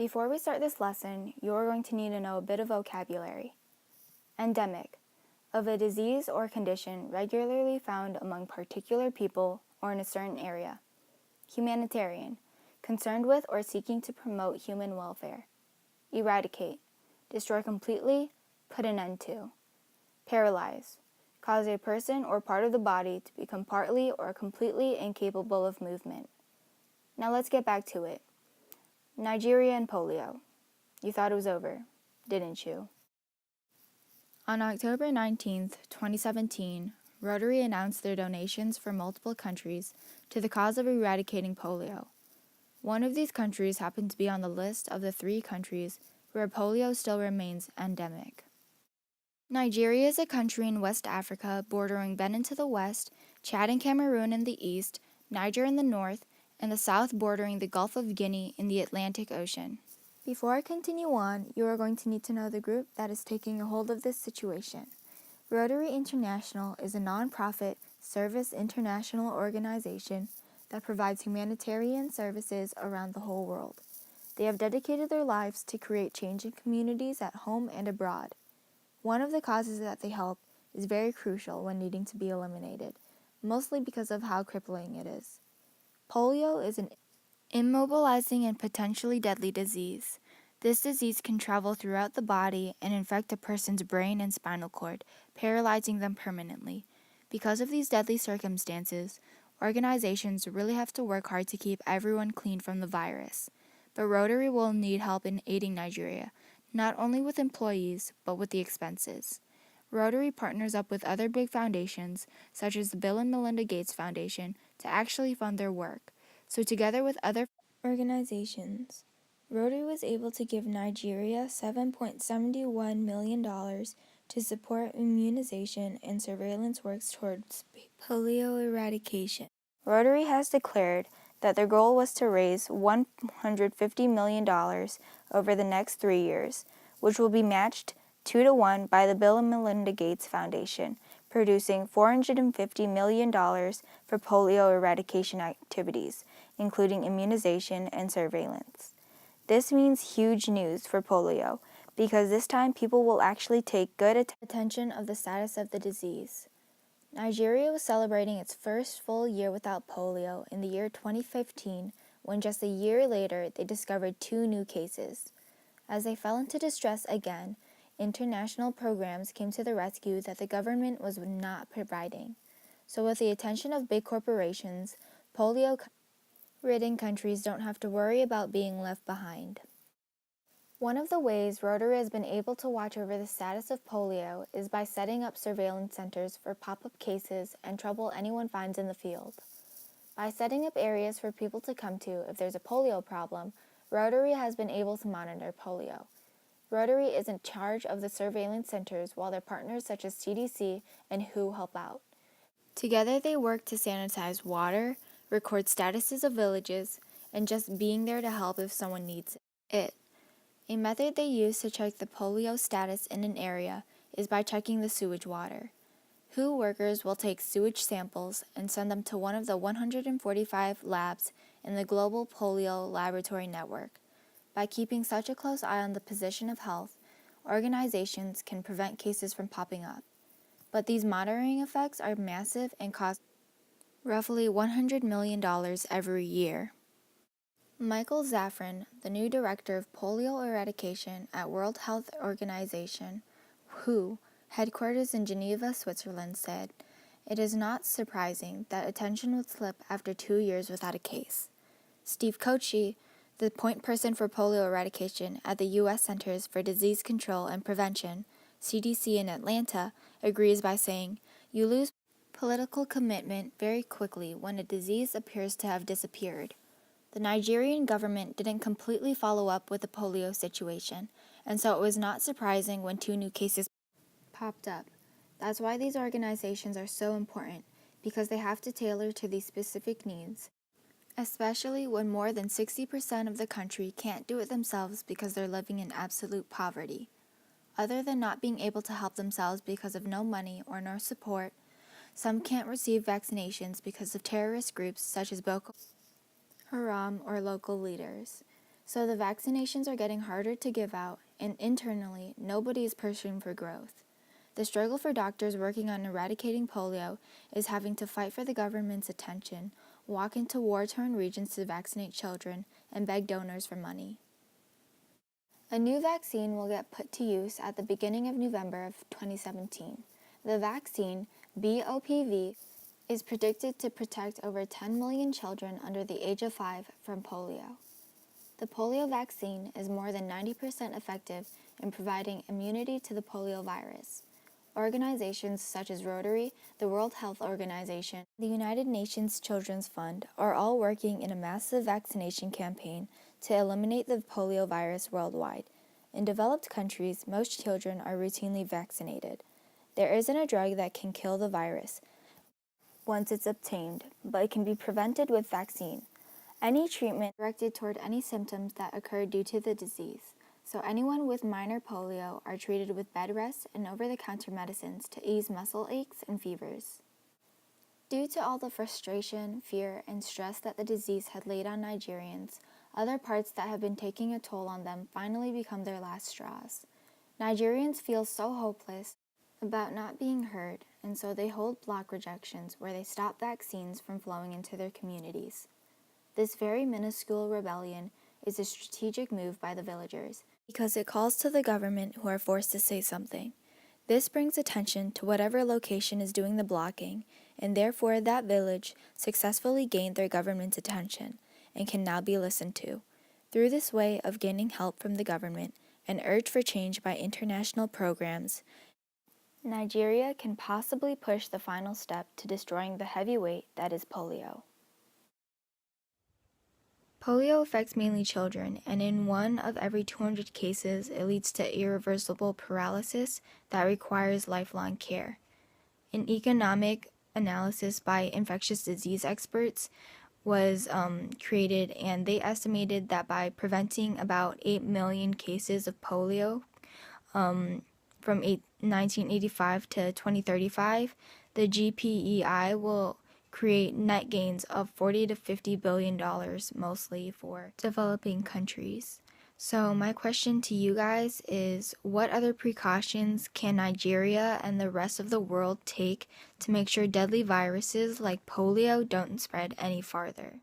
Before we start this lesson, you are going to need to know a bit of vocabulary. Endemic, of a disease or condition regularly found among particular people or in a certain area. Humanitarian, concerned with or seeking to promote human welfare. Eradicate, destroy completely, put an end to. Paralyze, cause a person or part of the body to become partly or completely incapable of movement. Now let's get back to it. Nigeria and polio. You thought it was over, didn't you? On October 19, 2017, Rotary announced their donations for multiple countries to the cause of eradicating polio. One of these countries happened to be on the list of the 3 countries where polio still remains endemic. Nigeria is a country in West Africa bordering Benin to the west, Chad and Cameroon in the east, Niger in the north, and the south bordering the Gulf of Guinea in the Atlantic Ocean. Before I continue on, you are going to need to know the group that is taking a hold of this situation. Rotary International is a non-profit service international organization that provides humanitarian services around the whole world. They have dedicated their lives to create change in communities at home and abroad. One of the causes that they help is very crucial when needing to be eliminated, mostly because of how crippling it is. Polio is an immobilizing and potentially deadly disease. This disease can travel throughout the body and infect a person's brain and spinal cord, paralyzing them permanently. Because of these deadly circumstances, organizations really have to work hard to keep everyone clean from the virus. But Rotary will need help in aiding Nigeria, not only with employees, but with the expenses. Rotary partners up with other big foundations, such as the Bill and Melinda Gates Foundation, to actually fund their work. So together with other organizations, Rotary was able to give Nigeria $7.71 million to support immunization and surveillance works towards polio eradication. Rotary has declared that their goal was to raise $150 million over the next 3 years, which will be matched 2-to-1 by the Bill and Melinda Gates Foundation, producing $450 million for polio eradication activities, including immunization and surveillance. This means huge news for polio, because this time people will actually take good attention of the status of the disease. Nigeria was celebrating its first full year without polio in the year 2015, when just a year later they discovered 2 new cases. As they fell into distress again, international programs came to the rescue that the government was not providing. So with the attention of big corporations, polio-ridden countries don't have to worry about being left behind. One of the ways Rotary has been able to watch over the status of polio is by setting up surveillance centers for pop-up cases and trouble anyone finds in the field. By setting up areas for people to come to if there's a polio problem, Rotary has been able to monitor polio. Rotary is in charge of the surveillance centers while their partners such as CDC and WHO help out. Together they work to sanitize water, record statuses of villages, and just being there to help if someone needs it. A method they use to check the polio status in an area is by checking the sewage water. WHO workers will take sewage samples and send them to one of the 145 labs in the global polio laboratory network. By keeping such a close eye on the position of health, organizations can prevent cases from popping up. But these monitoring effects are massive and cost roughly $100 million every year. Michael Zafran, the new director of polio eradication at World Health Organization, WHO, headquarters in Geneva, Switzerland, said, "It is not surprising that attention would slip after 2 years without a case." Steve Kochi, the point person for polio eradication at the U.S. Centers for Disease Control and Prevention, CDC in Atlanta, agrees by saying, "You lose political commitment very quickly when a disease appears to have disappeared." The Nigerian government didn't completely follow up with the polio situation, and so it was not surprising when 2 new cases popped up. That's why these organizations are so important, because they have to tailor to these specific needs, especially when more than 60% of the country can't do it themselves because they're living in absolute poverty. Other than not being able to help themselves because of no money or no support, some can't receive vaccinations because of terrorist groups such as Boko Haram or local leaders. So the vaccinations are getting harder to give out, and internally, nobody is pushing for growth. The struggle for doctors working on eradicating polio is having to fight for the government's attention, walk into war-torn regions to vaccinate children, and beg donors for money. A new vaccine will get put to use at the beginning of November of 2017. The vaccine, BOPV, is predicted to protect over 10 million children under the age of 5 from polio. The polio vaccine is more than 90% effective in providing immunity to the polio virus. Organizations such as Rotary, the World Health Organization, the United Nations Children's Fund are all working in a massive vaccination campaign to eliminate the polio virus worldwide. In developed countries, most children are routinely vaccinated. There isn't a drug that can kill the virus once it's obtained, but it can be prevented with vaccine. Any treatment directed toward any symptoms that occur due to the disease. So anyone with minor polio are treated with bed rest and over-the-counter medicines to ease muscle aches and fevers. Due to all the frustration, fear, and stress that the disease had laid on Nigerians, other parts that have been taking a toll on them finally become their last straws. Nigerians feel so hopeless about not being heard, and so they hold block rejections where they stop vaccines from flowing into their communities. This very minuscule rebellion is a strategic move by the villagers because it calls to the government who are forced to say something. This brings attention to whatever location is doing the blocking, and therefore that village successfully gained their government's attention and can now be listened to. Through this way of gaining help from the government and urge for change by international programs, Nigeria can possibly push the final step to destroying the heavyweight that is polio. Polio affects mainly children, and in 1 of every 200 cases, it leads to irreversible paralysis that requires lifelong care. An economic analysis by infectious disease experts was created, and they estimated that by preventing about 8 million cases of polio from 1985 to 2035, the GPEI will create net gains of $40 to $50 billion, mostly for developing countries. So my question to you guys is, what other precautions can Nigeria and the rest of the world take to make sure deadly viruses like polio don't spread any farther?